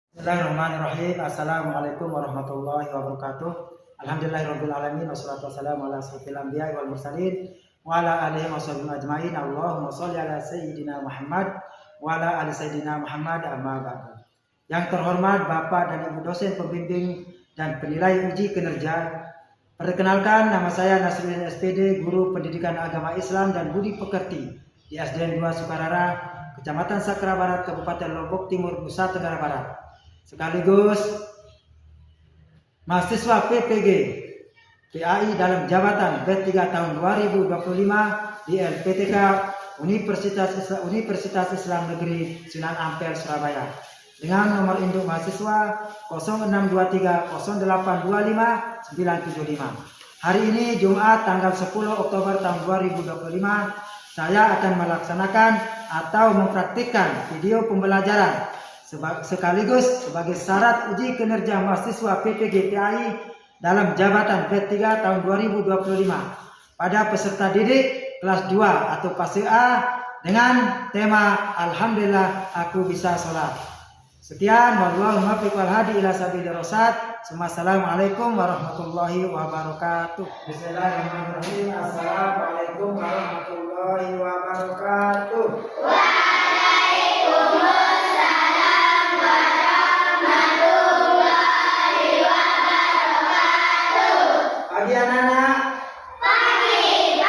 Bismillahirrahmanirrahim. Assalamualaikum warahmatullahi wabarakatuh. Alhamdulillahirabbil alamin wassalatu wassalamu ala asyrofil anbiya'i wal mursalin wa ala alihi washabbihi ajmain. Allahumma shalli ala sayyidina Muhammad wa ala ali sayyidina Muhammad amma ba'du. Yang terhormat Bapak dan Ibu dosen pembimbing dan penilai uji kinerja, perkenalkan nama saya Nasruddin SPD, guru pendidikan agama Islam dan budi pekerti di SDN 2 Sukarara, Kecamatan Sakra Barat, Kabupaten Lombok Timur, Nusa Tenggara Barat. Sekaligus mahasiswa PPG PAI dalam jabatan B3 tahun 2025 di LPTK Universitas Islam Negeri Sunan Ampel, Surabaya, dengan nomor induk mahasiswa 06230825 975. Hari ini Jumat tanggal 10 Oktober tahun 2025, saya akan melaksanakan atau mempraktikkan video pembelajaran sekaligus sebagai syarat uji kinerja mahasiswa PPG PAI dalam jabatan B3 tahun 2025 pada peserta didik kelas 2 atau fase A dengan tema Alhamdulillah aku bisa sholat. Sekian, wallahu muwaffiq wal hadi ila sabilir rasyad. Assalamualaikum warahmatullahi wabarakatuh. Bismillahirrahmanirrahim. Assalamualaikum warahmatullahi wabarakatuh. Pagi anak-anak. Pagi.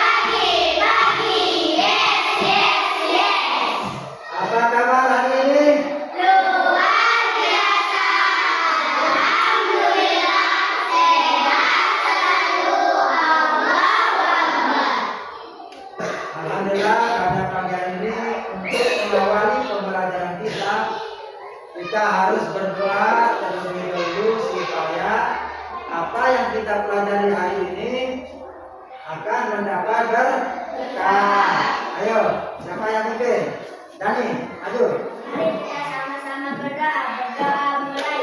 Yes. Apa kabar hari ini? Luar biasa. Alhamdulillah sehat selalu. Alhamdulillah, pada pagi hari ini untuk mengawali pembelajaran kita harus berdoa terlebih dahulu supaya apa yang kita pelajari hari ini akan mendapat berkah. Ayo, siapa yang mimpin? Dani, maju. Mari kita sama-sama berdoa. Berdoa mulai.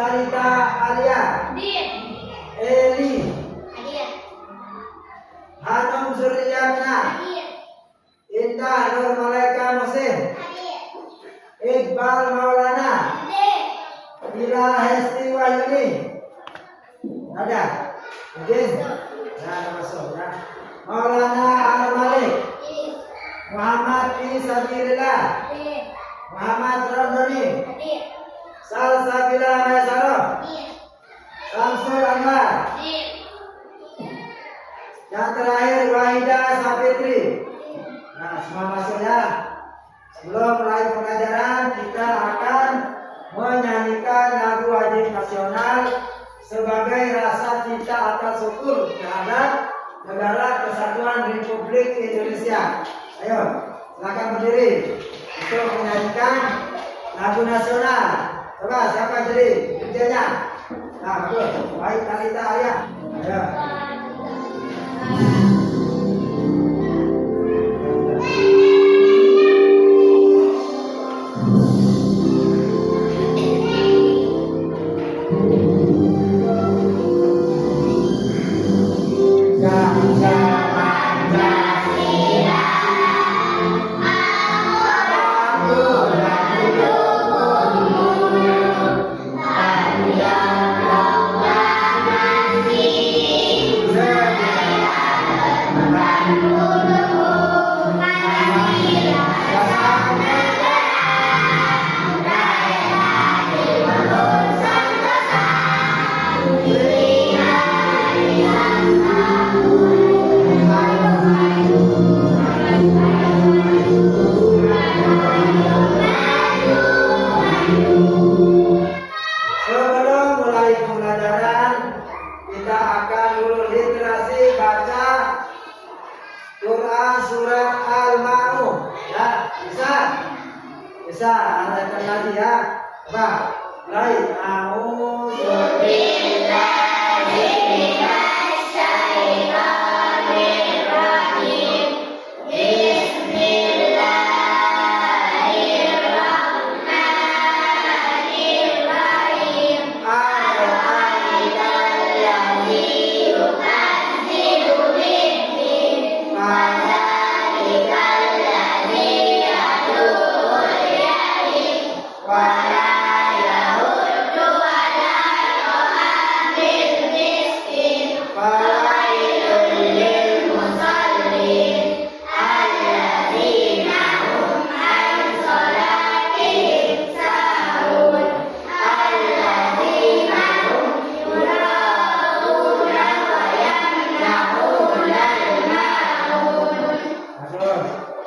Talita Alia, Hadir. Eli, Hadir. Hanum Suryatna, Hadir. Indah Nur Malaika Musim, Hadir. Iqbal Maulana, Hadir. Ila Hesti Wahyuni. Ada? Mungkin? Nah, masuk ya. Maulana Al Malik, Hadir. Muhammad Fi Sabilillah, Hadir. Muhammad Ramdhani, Hadir. Salsabila Maisaro, Hadir. Samsul Anwar. Hadir. Yang terakhir Wahida Sapitri. Nah, semua masuk ya. Sebelum mulai pengajaran, kita akan menyanyikan lagu wajib nasional sebagai rasa cinta atau syukur terhadap Negara Kesatuan Republik Indonesia. Ayo, silakan berdiri untuk menyanyikan lagu nasional. Coba siapa jadi kerjanya? Nah, betul. Baik, Talita Alia. Ayo. Sebelum mulai pembelajaran, kita akan dulu literasi baca Quran surat Al-Ma'un. Ya, bisa? Bisa, arahkan lagi ya. Coba, mulai.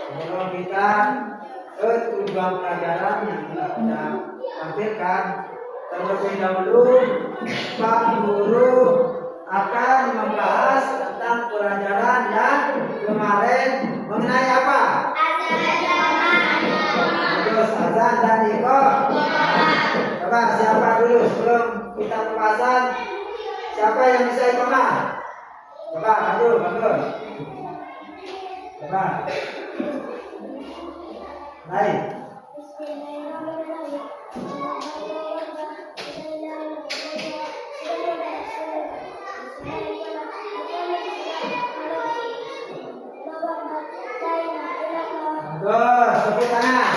Sebelum kita ke tujuan pelajaran yang kita tampilkan, terlebih dahulu Pak Guru akan membahas tentang pelajaran yang kemarin mengenai apa? Terus azan dan iqamah. Coba siapa dulu sebelum kita pembahasan? Siapa yang bisa iqamah? Coba aduh, bagus. Coba. Baik. Bagus, tepuk tangan.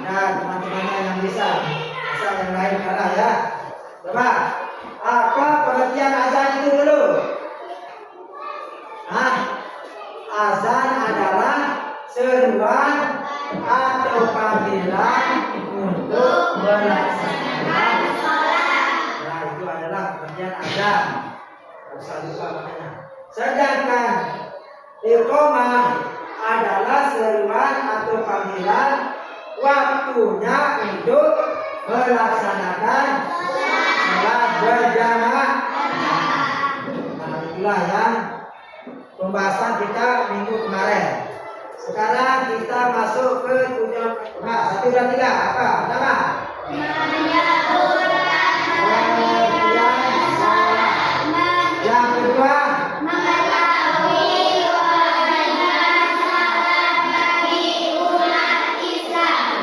Nah, teman-teman yang bisa yang lain kalah ya. Coba, apa pengertian azan itu dulu? Nah, azan adalah seruan atau panggilan untuk melaksanakan sholat. Nah, itu adalah pengertian azan. Tidak usah lupa makanya. Sedangkan iqamah adalah seruan atau panggilan waktunya untuk melaksanakan sholat berjamaah. Nah, itulah yang pembahasan kita minggu kemarin. Sekarang kita masuk ke tujuan. Nah, 1, 2, 3. Apa? Pertama. Yang kedua.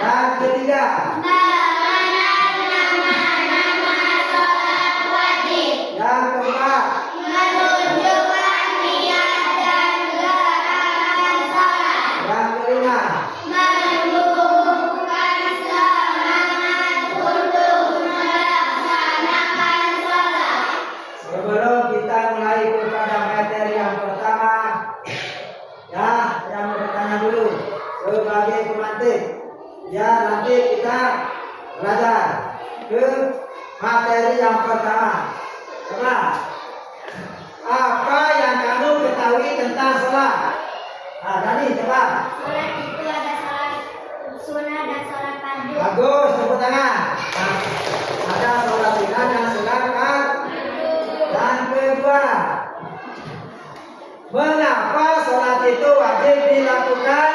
Yang ketiga. Yang keempat. menunjukkan niat dan gerakan sholat, Yang kelima. menumbuhkan semangat untuk melaksanakan sholat. Sebelum kita mulai kepada materi yang pertama, ya, yang bertanya dulu sebagai pemantik. Ya, nanti kita belajar ke materi yang pertama. Coba, apa yang kamu ketahui tentang sholat? Nah, Dani, coba. Sholat itu ada sholat sunnah dan sholat fardu. Bagus, tepuk tangan. Nah, ada sholat sunnah dan sholat fardu. Dan kedua, mengapa sholat itu wajib dilakukan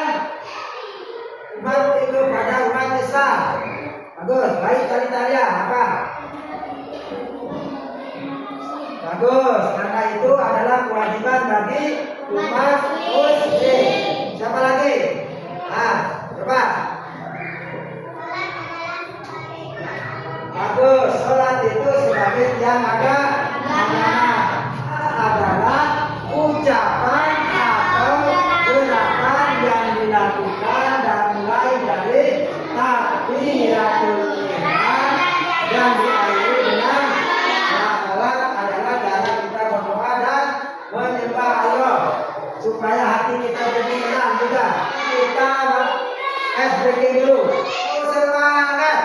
umat itu pada umat Islam? Bagus, baik tadi Talia, apa? Bagus, karena itu adalah kewajiban bagi umat Muslim. Siapa lagi? Nah, coba. Bagus, sholat itu sebagai yang agama adalah ucapan atau gerakan yang dilakukan dan mulai dari takbiratul ihram dan diakhiri dengan salat adalah cara kita berdoa dan menyembah Allah supaya hati kita jadi tenang juga. Kita SBK dulu. Semangat.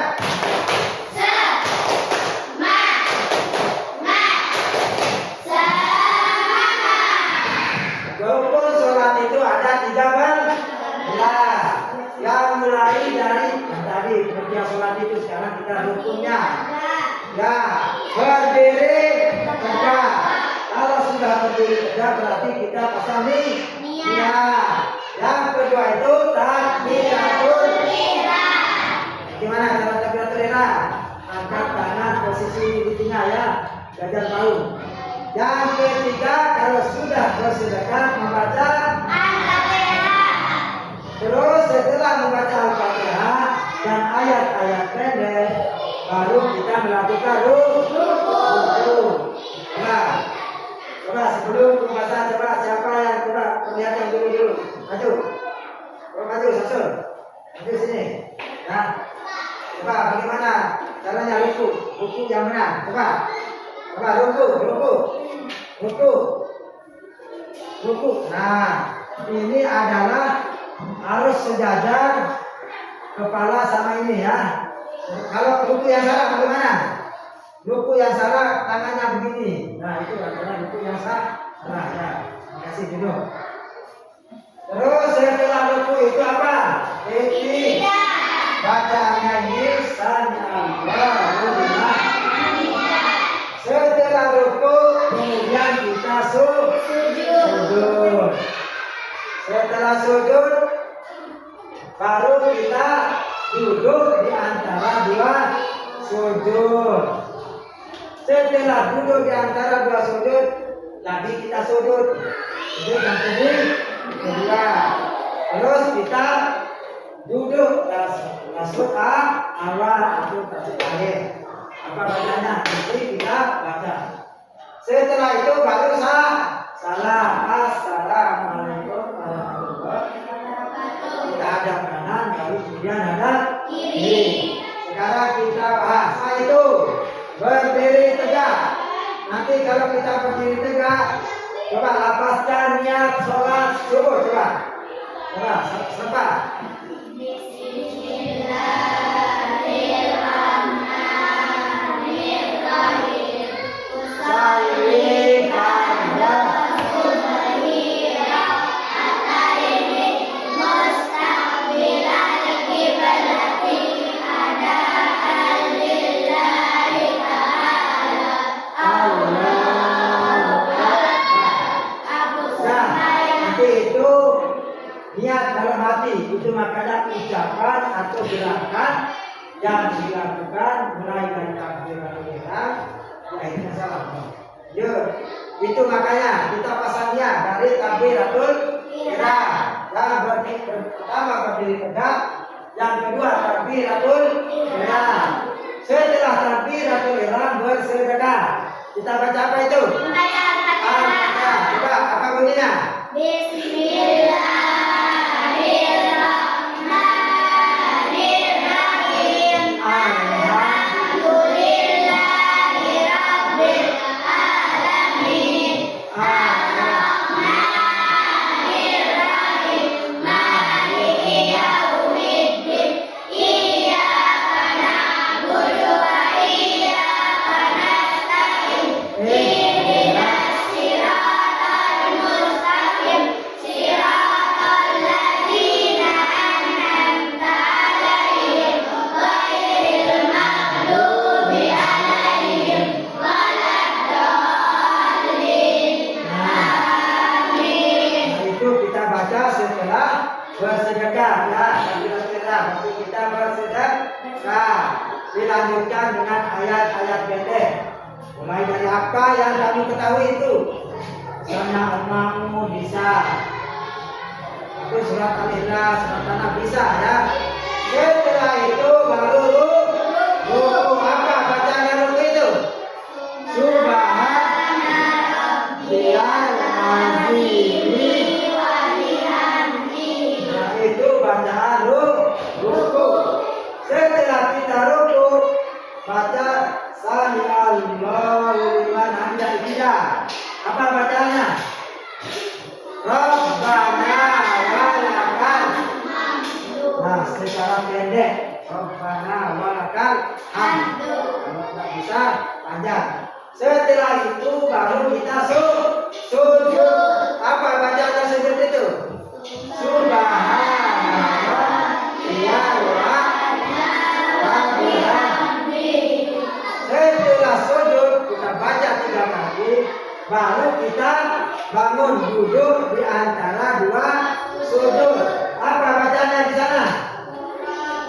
Rukun sholat itu ada 13. Yang mulai dari tadi kerja sholat itu sekarang kita rukunnya. Ya, berdiri tegak. Kalau sudah berdiri tegak berarti kita pasang niat. Yang kedua itu takbiratul ihram. Gimana cara takbiratul ihram? Angkat tangan posisi di tengah ya, belajar tahu. Yang ketiga, kalau sudah bersedekah membaca Al-Fatihah. Terus setelah membaca Al-Fatihah dan ayat-ayat pendek, baru kita melakukan ruku. Coba sebelum membaca, coba siapa yang coba perlihatkan dulu. Maju. Coba maju, susul. Maju sini. Nah, coba bagaimana caranya ruku? Ruku yang mana? Coba ruku. Nah, ini adalah harus sejajar kepala sama ini ya. Kalau ruku yang salah bagaimana? Ruku yang salah tangannya begini. Nah, itu adalah ruku yang salah. Ya, kasih duduk. Terus setelah ruku itu apa? Bacaannya ini sami Allahu liman. Setelah ruku kemudian kita sujud. Setelah sujud baru kita duduk di antara dua sujud. Setelah duduk di antara dua sujud lagi kita sujud yang kedua. Terus kita duduk masuk awal atau tasik akhir. Apa bacanya? Nanti kita baca. Setelah itu baru salam. Assalamualaikum warahmatullahi wabarakatuh. Kita hadap kanan, baru kemudian hadap kiri. Sekarang kita bahas. Setelah itu berdiri tegak. Nanti kalau kita berdiri tegak, coba lapaskan niat sholat subuh. Coba serta. Niat dalam hati itu makanya ucapan atau gerakan yang dilakukan mulai dari takbiratul ihram akhirnya salam. Itu makanya kita pasang niat dari takbiratul ihram. Yang pertama berdiri tegak, Yang kedua takbiratul ihram. Setelah takbiratul ihram bersedekah. Kita baca apa itu? Al-Fatihah. Coba apa bunyinya? Bismillahirrahmanirrahim. Alhamdulillahirabbil alamin. Arrahmanirrahim. Maliki yaumiddin. Iyyaka na'budu wa iyyaka nasta'in. Ihdinas siratal mustaqim. Siratal ladzina an'amta 'alaihim ghairil maghdubi 'alaihim waladdallin. Amin. Nah, itu kita baca setelah bersedekah ya. Nanti kita bersedekah. Dilanjutkan dengan ayat-ayat pendek. Mulai dari apa yang kami ketahui itu. Misalnya al-ma'mu bisa. Itu surat al-ikhlas, surat tanah bisa ya. Setelah itu baru ruku. Apa bacanya ruku itu? Subhana rabbiyal azim. Nah, itu bacaan ruku. Setelah kita ruku, baca sami Allahu liman hamidah. Apa bacaannya? Rabbana walakal. Nah, secara pendek, Rabbana walakal hamdu. Kalau tidak bisa, panjang. Setelah itu baru kita sujud. Apa bacaan sujud itu? Subhanallah. Setelah sujud kita baca 3 kali, baru kita bangun duduk di antara dua sujud. Apa bacanya di sana?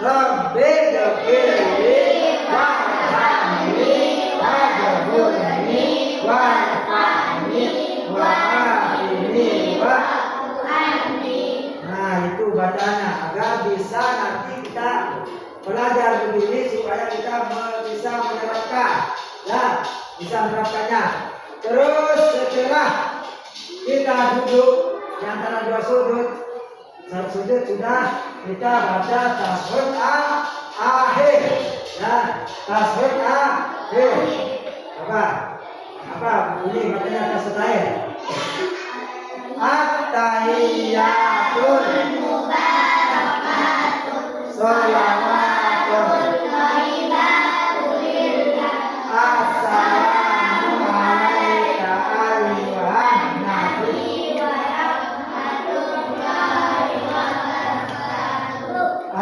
Rabbi ghfirli warhamni waghfirli warhamni wa'afini Nah, itu bacanya agar bisa nanti kita belajar begini supaya kita bisa menerapkan, ya, bisa menerapkannya. Terus setelah kita duduk di antara dua sudut, satu sudut sudah kita baca tasyahud akhir, ya, tasyahud akhir. Apa bunyi bacanya tasyahud akhir? At-tahiyyatul mubarakatuh sholawatun assalamu alayka ayyuhan nabi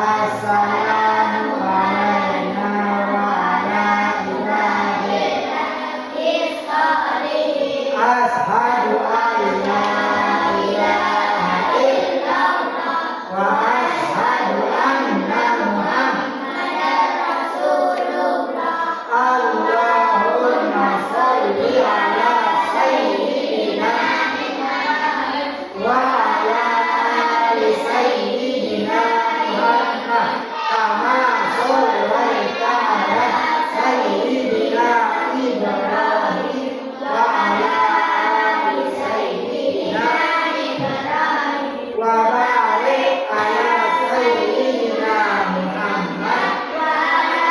assalamu alayna wa ala ibadillah ashhadu an la ilaha illallah wa ashhadu anna muhammadar rasulullah. Allahumma sholli ala sayyidina wa ala ali sayyidina Muhammad kama shallaita ala sayyidina Ibrahim wa ala ali sayyidina Ibrahim wa barik ala sayyidina Muhammad wa ala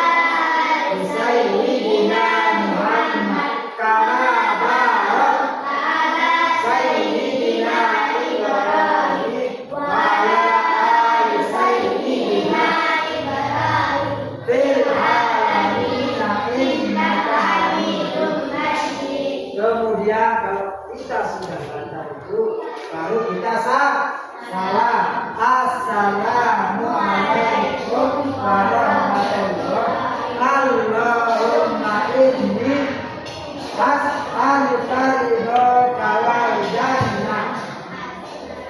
sayyidina Muhammad kama barakta ala sayyidina Ibrahim wa ala ali sayyidina Ibrahim fil alamin innaka hamidum majid. Kemudian kalau kita sudah baca itu, baru kita salam. Assalamualaikum warahmatullahi. Allahumma inni as'aluka ridhaka wal jannah.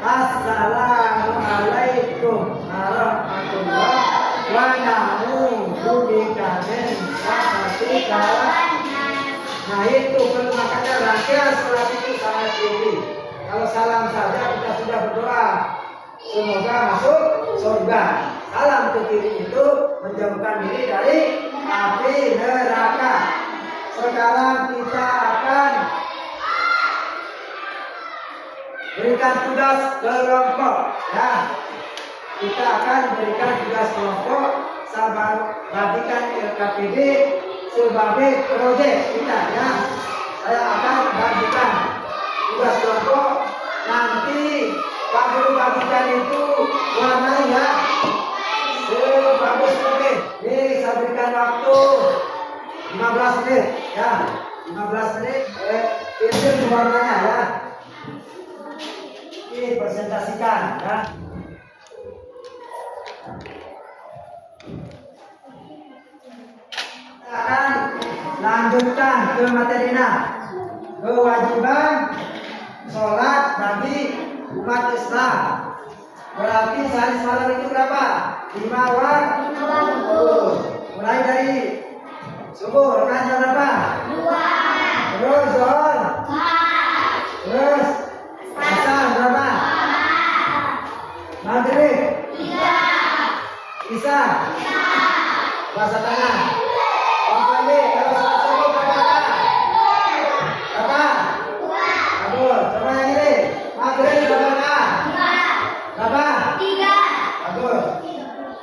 Assalamualaikum warahmatullahi wa na'udzu bika min sakhatika. Nah, itu perlu makanya rangkaian salat itu sangat tinggi. Kalau salam saja kita sudah berdoa semoga masuk surga. salam ke kiri itu menjauhkan diri dari api neraka. Sekarang kita akan berikan tugas kelompok ya. Kita akan berikan tugas kelompok bagikan LKPD sebagai proyek kita ya. Saya akan bagikan tugas kelompok, nanti Pak Guru bagikan itu warna ya sebagus mungkin. Ini saya berikan waktu 15 menit ya, 15 menit pilih warnanya ya. Ini presentasikan ya. Akan lanjutkan ke materinya. Kewajiban sholat bagi umat Islam. Berarti sehari semalam itu berapa? 5 waktu. Mulai dari subuh kan jam berapa? 2. Terus zuhur 4. Terus asar berapa? 4. Maghrib 3. Isya 4. Puasa tangan. Pagi kalau sholat subuh berapa? Berapa? 2. Bagus. Coba yang ini. Maghrib berapa? 4. Berapa? 3. Bagus.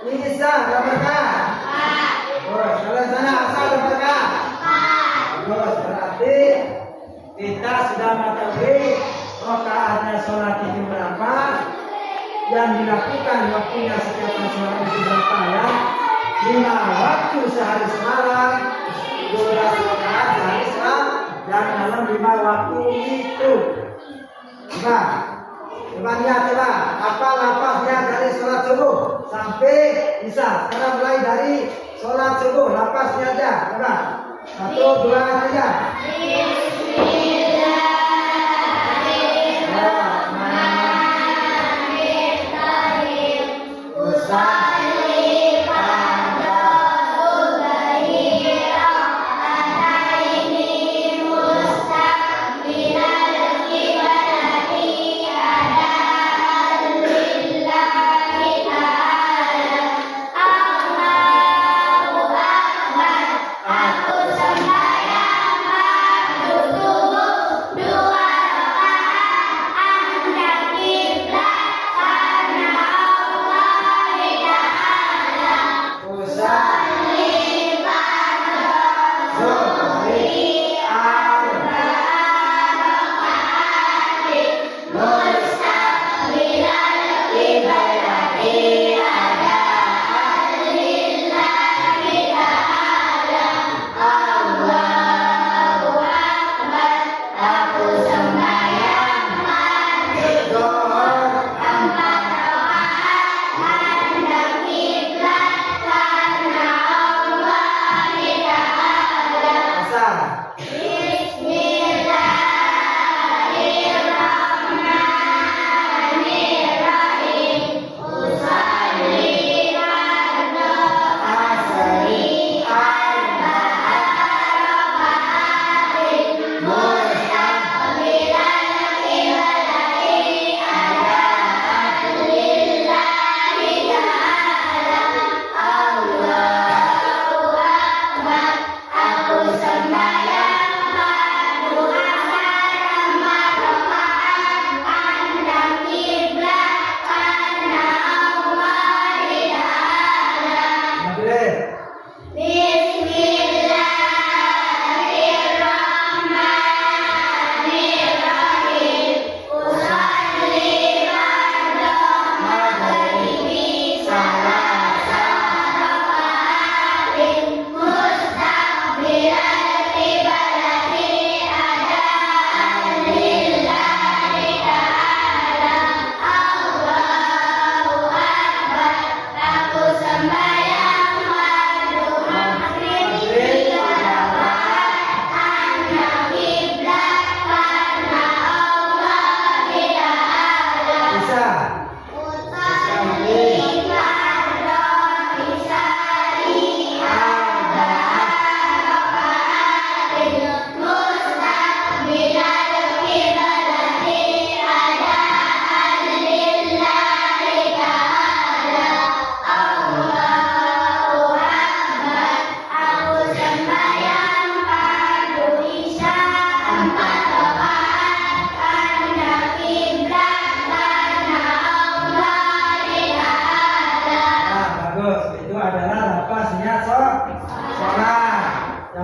Ini Isya berapa? 4. Bagus. Kalau sana asar berapa? 4. Bagus. Berarti kita sudah mengetahui rakaatnya sholat itu berapa, yang dilakukan waktunya setiap sholat itu berapa ya. 5 waktu sehari semalam, 12 rakaat sehari semalam, dan dalam 5 waktu itu. Coba lihat coba, apa lapasnya dari sholat subuh sampai isya. Sekarang mulai dari sholat subuh, lapasnya aja. Coba 1, 2, 3.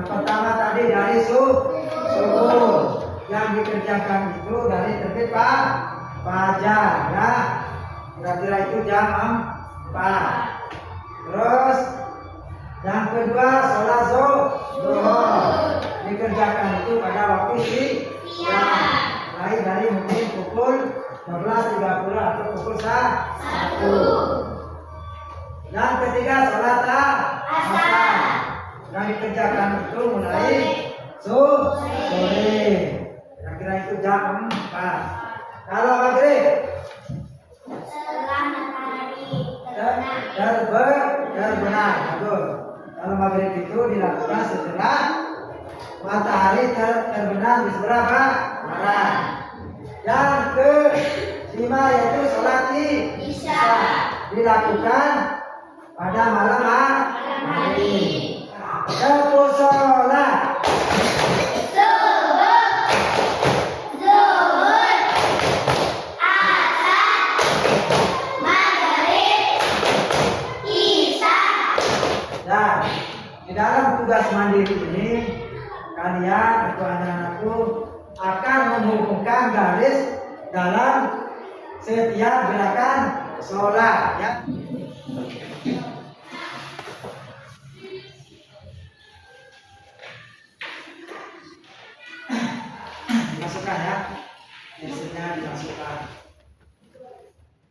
Yang pertama tadi dari subuh. Yang dikerjakan itu dari terbit fajar ya. Kira-kira itu jam 4. Terus yang kedua sholat zuhur. Dikerjakan itu pada waktu siang. Mulai dari mungkin pukul 12.30 atau pukul 1. Yang ketiga sholat asar. Yang dikerjakan itu mulai sore. Kira-kira itu jam 4. Kalau maghrib Setelah matahari terbenam. Betul. Kalau maghrib itu dilakukan setelah matahari terbenam di sebelah barat. Yang kelima yaitu sholat isya. Dilakukan pada malam hari. Satu sholat zuhur, asar, maghrib, isya. dan di dalam tugas mandiri ini kalian atau anak-anakku akan menghubungkan garis dalam setiap gerakan sholat ya. Dimasukkan ya, biasanya dimasukkan.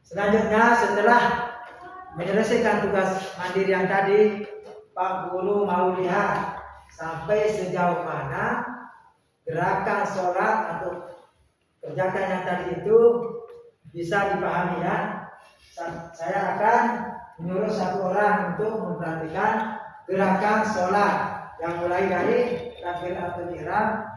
Selanjutnya setelah menyelesaikan tugas mandiri yang tadi, Pak Guru mau lihat sampai sejauh mana gerakan sholat atau kerjakan yang tadi itu bisa dipahami ya. Saya akan menyuruh satu orang untuk memperhatikan gerakan sholat yang mulai dari takbir atau ihram.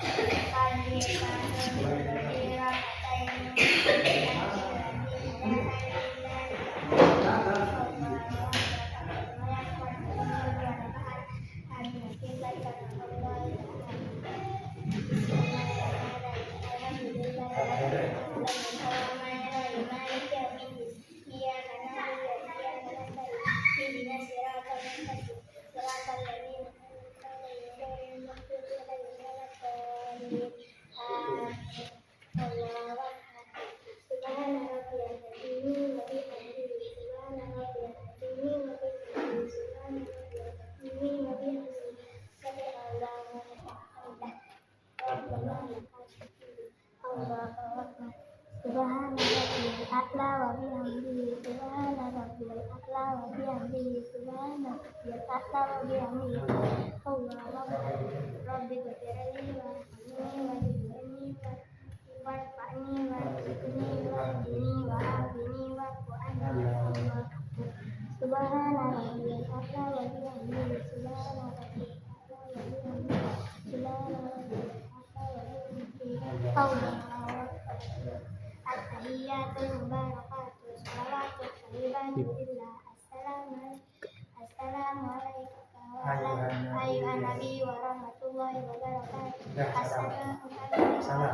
Ayuhan Nabi warahmatullahi wabarakatuh. Assalamualaikum warahmatullahi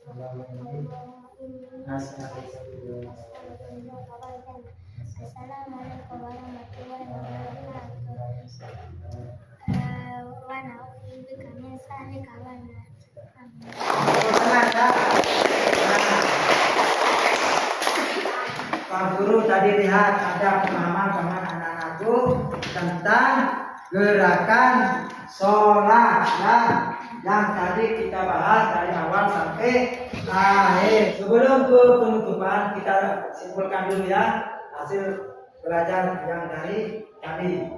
wabarakatuh. Assalamualaikum warahmatullahi wabarakatuh. Wa na'udzubika min syarri kawana. Pak Guru tadi lihat ada pemahaman anak-anakku tentang gerakan sholat ya, yang tadi kita bahas dari awal sampai akhir. Sebelum ke penutupan kita simpulkan dulu ya hasil belajar yang dari tadi.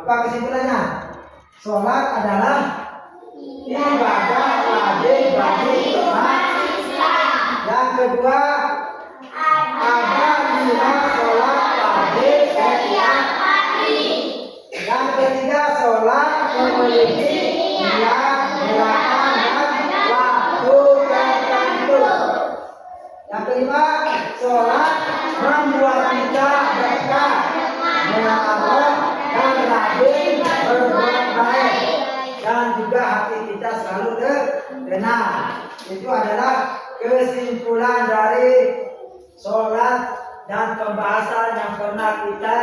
Apa kesimpulannya? Sholat adalah ibadah wajib bagi umat Islam. Yang kedua, ada 5 sholat wajib setiap hari. Yang ketiga, sholat memiliki niat, gerakan, dan waktu tertentu. Yang kelima, sholat membuat kita dekat dengan Allah dan rajin berbuat baik, dan juga hati kita selalu tenang. Itu adalah kesimpulan dari sholat dan pembahasan yang pernah kita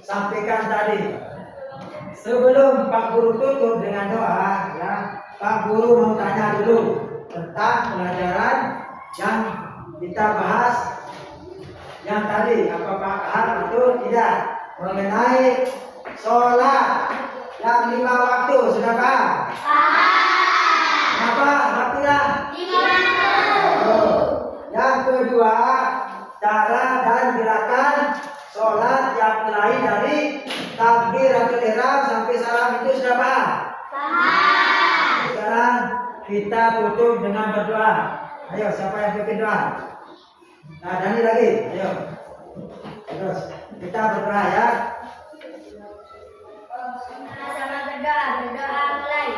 sampaikan. Sebelum Pak Guru tutup dengan doa, ya, Pak Guru mau tanya dulu tentang pelajaran yang kita bahas yang tadi. Apakah paham atau tidak mengenai sholat yang 5 waktu? Sudah paham? Kenapa? Waktunya? 5 waktu. Yang kedua, cara dan gerakan sholat yang mulai dari takbiratul ihram sampai salam itu sudah paham? Sekarang kita tutup dengan berdoa. Ayo, siapa yang bikin doa? Nah, Dani lagi. Ayo. Terus kita berdoa ya. Sama-sama berdoa. Berdoa mulai.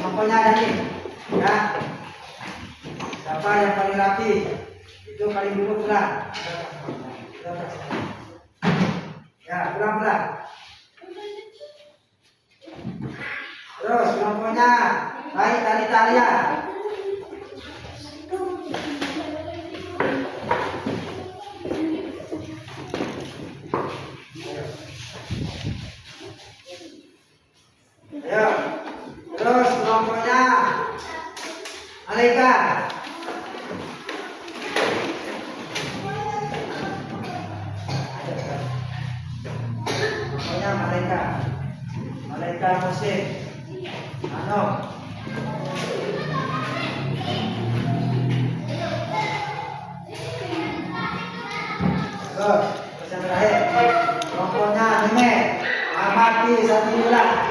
Pokoknya ada nih, ya. Siapa yang paling rapi itu paling dulu pulang. Ya, pulang. Terus kelompoknya baik dari talian. Ayo. Terus kelompoknya Malaikat. Kelompoknya Malaikat musik. Terus yang terakhir kelompoknya anime. Amati Satriula.